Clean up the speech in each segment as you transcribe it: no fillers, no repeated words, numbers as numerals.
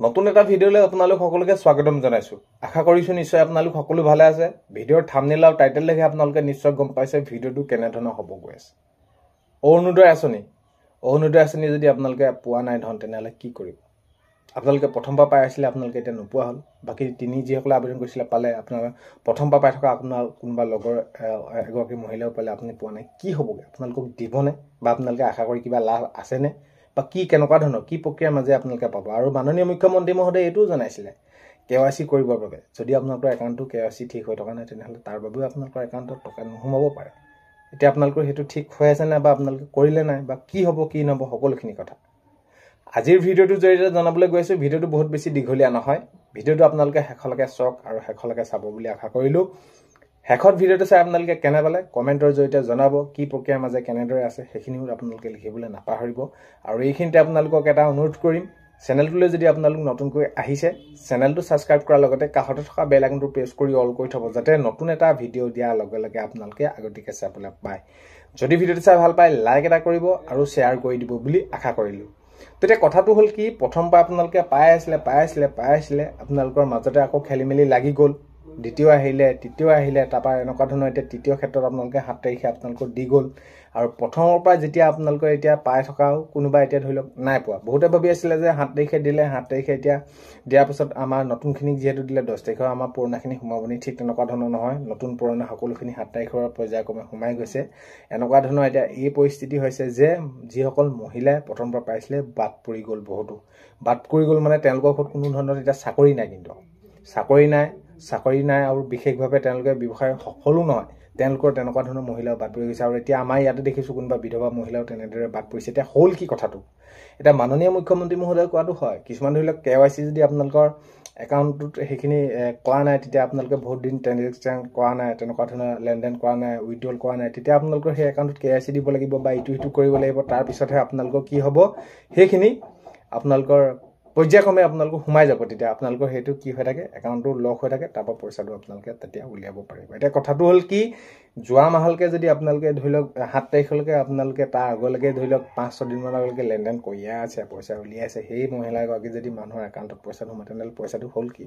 নতুন এটা ভিডিঅ'লৈ আপোনালোক সকলোকে স্বাগতম জনাইছো। আশা কৰিছো নিশ্চয় আপোনালোক সকলো ভালে আছে। ভিডিঅ'ৰ থাম্বনেইল আৰু টাইটেল দেখি আপোনালোকে নিশ্চয় গম পাইছে ভিডিঅ'টো কেনেধৰণৰ হ'ব গৈ আছে। অৰুণোদয় আঁচনি যদি আপোনালোকে পোৱা নাই ধন তেনেহ'লে কি কৰিব? আপোনালোকে প্ৰথমবাৰ পাই আছিলে, আপোনালোকে এতিয়া নোপোৱা হ'ল। বাকী তিনি যিসকলে আবেদন কৰিছিলে পালে। আপোনালোকে প্ৰথমবাৰ পাই থকা আপোনাৰ কোনোবা লগৰ এগৰাকী মহিলাও পালে, আপুনি পোৱা নাই, কি হ'বগৈ? আপোনালোকক দিবনে বা আপোনালোকে আশা কৰি কিবা লাভ আছেনে বা কি কেনেকুৱা ধৰণৰ কি প্ৰক্ৰিয়াৰ মাজে আপোনালোকে পাব? আৰু মাননীয় মুখ্যমন্ত্ৰী মহোদয়ে এইটোও জনাইছিলে KYC কৰিবৰ বাবে যদি আপোনালোকৰ একাউণ্টটো KYC ঠিক হৈ থকা নাই তেনেহ'লে তাৰ বাবেও আপোনালোকৰ একাউণ্টত টকা নোসোমাব পাৰে। এতিয়া আপোনালোকৰ সেইটো ঠিক হৈ আছে নাই বা আপোনালোকে কৰিলে নাই বা কি হ'ব কি নহ'ব সকলোখিনি কথা আজিৰ ভিডিঅ'টো জৰিয়তে জনাবলৈ গৈছোঁ। ভিডিঅ'টো বহুত বেছি দীঘলীয়া নহয়। ভিডিঅ'টো আপোনালোকে শেষলৈকে চাওক আৰু শেষলৈকে চাব বুলি আশা কৰিলোঁ। শেষত ভিডিঅ'টো চাই আপোনালোকে কেনে পালে কমেণ্টৰ জৰিয়তে জনাব। কি প্ৰক্ৰিয়াৰ মাজে কেনেদৰে আছে সেইখিনিও আপোনালোকে লিখিবলৈ নাপাহৰিব। আৰু এইখিনিতে আপোনালোকক এটা অনুৰোধ কৰিম, চেনেলটোলৈ যদি আপোনালোক নতুনকৈ আহিছে চেনেলটো ছাবস্ক্ৰাইব কৰাৰ লগতে কাষতে থকা বেল আইকনটো প্ৰেছ কৰি অল কৰি থ'ব, যাতে নতুন এটা ভিডিঅ' দিয়াৰ লগে লগে আপোনালোকে আগতীয়াকৈ চাবলৈ পায়। যদি ভিডিঅ'টো চাই ভাল পায় লাইক এটা কৰিব আৰু শ্বেয়াৰ কৰি দিব বুলি আশা কৰিলোঁ। তেতিয়া কথাটো হ'ল কি, প্ৰথমবাৰ আপোনালোকে পাই আছিলে আপোনালোকৰ মাজতে আকৌ খেলি মেলি লাগি গ'ল। দ্বিতীয় আহিলে, তৃতীয় আহিলে, তাৰপৰা এনেকুৱা ধৰণৰ এতিয়া তৃতীয় ক্ষেত্ৰত আপোনালোকে 7 তাৰিখে আপোনালোকৰ দি গ'ল। আৰু প্ৰথমৰ পৰা যেতিয়া আপোনালোকে এতিয়া পাই থকাও কোনোবা এতিয়া ধৰি লওক নাই পোৱা। বহুতে ভাবি আছিলে যে 7 তাৰিখে দিলে, 7 তাৰিখে এতিয়া দিয়াৰ পিছত আমাৰ নতুনখিনিক যিহেতু দিলে 10 তাৰিখৰ আমাৰ পুৰণাখিনি সোমাব নি, ঠিক তেনেকুৱা ধৰণৰ নহয়। নতুন পুৰণা সকলোখিনি 7 তাৰিখৰ পৰ্যায়ক্ৰমে সোমাই গৈছে। এনেকুৱা ধৰণৰ এতিয়া এই পৰিস্থিতি হৈছে যে যিসকল মহিলাই প্ৰথমবাৰ পাইছিলে বাদ পৰি গ'ল। বহুতো বাদ পৰি গ'ল মানে তেওঁলোকৰ ঘৰত কোনো ধৰণৰ এতিয়া চাকৰি নাই, কিন্তু চাকৰি নাই আৰু বিশেষভাৱে তেওঁলোকে ব্যৱসায় সফলো নহয়। তেওঁলোকৰ তেনেকুৱা ধৰণৰ মহিলাও বাদ পৰি গৈছে। আৰু এতিয়া আমাৰ ইয়াতে দেখিছোঁ কোনোবা বিধৱা মহিলাও তেনেদৰে বাদ পৰিছে। এতিয়া হ'ল কি কথাটো, এতিয়া মাননীয় মুখ্যমন্ত্ৰী মহোদয়ে কোৱাটো হয়, কিছুমান ধৰি লওক KYC যদি আপোনালোকৰ একাউণ্টটোত সেইখিনি কৰা নাই, তেতিয়া আপোনালোকে বহুত দিন ট্ৰেনজেকশ্যন কৰা নাই, তেনেকুৱা ধৰণৰ লেনদেন কৰা নাই, উইথড্ৰল কৰা নাই, তেতিয়া আপোনালোকৰ সেই একাউণ্টত KYC দিব লাগিব বা ইটো কৰিব লাগিব। তাৰপিছতহে আপোনালোকৰ কি হ'ব, সেইখিনি আপোনালোকৰ পৰ্যায়ক্ৰমে আপোনালোকৰ সোমাই যাব। তেতিয়া আপোনালোকৰ সেইটো কি হৈ থাকে, একাউণ্টটো লক হৈ থাকে, তাৰপৰা পইচাটো আপোনালোকে তেতিয়া উলিয়াব পাৰিব। এতিয়া কথাটো হ'ল কি, যোৱা মাহলৈকে যদি আপোনালোকে ধৰি লওক 7 তাৰিখলৈকে আপোনালোকে তাৰ আগলৈকে ধৰি লওক 5-6 দিনমান আগলৈকে লেনদেন কৰিয়ে আছে, পইচা উলিয়াই আছে, সেই মহিলাগৰাকী যদি মানুহৰ একাউণ্টত পইচা নোসোমায় তেনেহ'লে পইচাটো হ'ল কি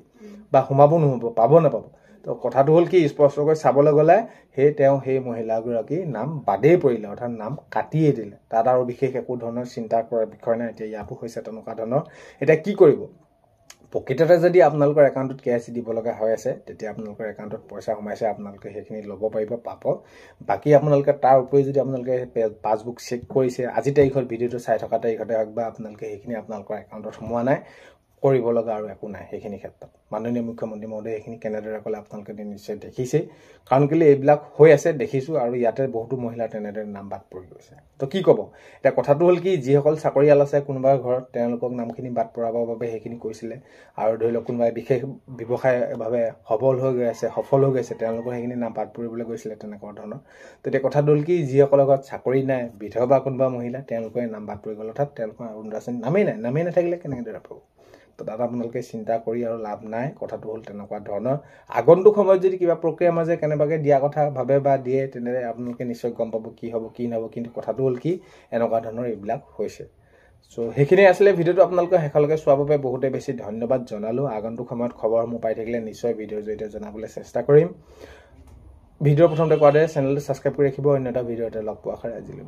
বা সোমাব নহ'ব, পাব নাপাব? তো কথাটো হ'ল কি, স্পষ্টকৈ চাবলৈ গ'লে সেই মহিলাগৰাকীৰ নাম বাদেই পৰিলে, অৰ্থাৎ নাম কাটিয়ে দিলে। তাত আৰু বিশেষ একো ধৰণৰ চিন্তা কৰাৰ বিষয় নাই। এতিয়া ইয়াতো হৈছে তেনেকুৱা ধৰণৰ। এতিয়া কি কৰিব? প্ৰকৃততে যদি আপোনালোকৰ একাউণ্টত KYC দিব লগা হৈ আছে, তেতিয়া আপোনালোকৰ একাউণ্টত পইচা সোমাইছে, আপোনালোকে সেইখিনি ল'ব পাৰিব, পাব। বাকী আপোনালোকে তাৰ উপৰি যদি আপোনালোকে পাছবুক চেক কৰিছে আজি তাৰিখত, ভিডিঅ'টো চাই থকা তাৰিখতে হওক, বা আপোনালোকে সেইখিনি আপোনালোকৰ একাউণ্টত সোমোৱা নাই, কৰিব লগা আৰু একো নাই সেইখিনি ক্ষেত্ৰত। মাননীয় মুখ্যমন্ত্ৰী মহোদয়ে সেইখিনি কেনেদৰে ক'লে আপোনালোকে নিশ্চয় দেখিছেই, কাৰণ কেলৈ এইবিলাক হৈ আছে দেখিছোঁ। আৰু ইয়াতে বহুতো মহিলাৰ তেনেদৰে নাম বাদ পৰি গৈছে। তো কি ক'ব? এতিয়া কথাটো হ'ল কি, যিসকল চাকৰিয়াল আছে কোনোবাৰ ঘৰত, তেওঁলোকক নামখিনি বাদ পৰাবৰ বাবে সেইখিনি কৰিছিলে। আৰু ধৰি লওক কোনোবাই বিশেষ ব্যৱসায়ভাৱে সফল হৈ গৈছে, তেওঁলোকৰ সেইখিনি নাম বাদ পৰিবলৈ গৈছিলে তেনেকুৱা ধৰণৰ। তেতিয়া কথাটো হ'ল কি, যিসকলৰ ঘৰত চাকৰি নাই, বিধৱা কোনোবা মহিলা, তেওঁলোকৰ নাম বাদ পৰি গ'ল, অৰ্থাৎ তেওঁলোকৰ অৰুণোদয় আঁচনি নামেই নাথাকিলে কেনেদৰে পাব? তো তাত আপোনালোকে চিন্তা কৰি আৰু লাভ নাই। কথাটো হ'ল তেনেকুৱা ধৰণৰ। আগন্তুক সময়ত যদি কিবা প্ৰক্ৰিয়াৰ মাজে কেনেবাকৈ দিয়া কথা ভাবে বা দিয়ে, তেনেদৰে আপোনালোকে নিশ্চয় গম পাব কি হ'ব কি নহ'ব। কিন্তু কথাটো হ'ল কি, এনেকুৱা ধৰণৰ এইবিলাক হৈছে। চ' সেইখিনি আছিলে ভিডিঅ'টো। আপোনালোকে শেষলৈকে চোৱাৰ বাবে বহুতে বেছি ধন্যবাদ জনালোঁ। আগন্তুক সময়ত খবৰসমূহ পাই থাকিলে নিশ্চয় ভিডিঅ'ৰ জৰিয়তে জনাবলৈ চেষ্টা কৰিম। ভিডিঅ'ৰ প্ৰথমতে কোৱা দৰে চেনেলটো ছাবস্ক্ৰাইব কৰি ৰাখিব। অন্য এটা ভিডিঅ'তে লগ পোৱা আশাৰে আজিলৈ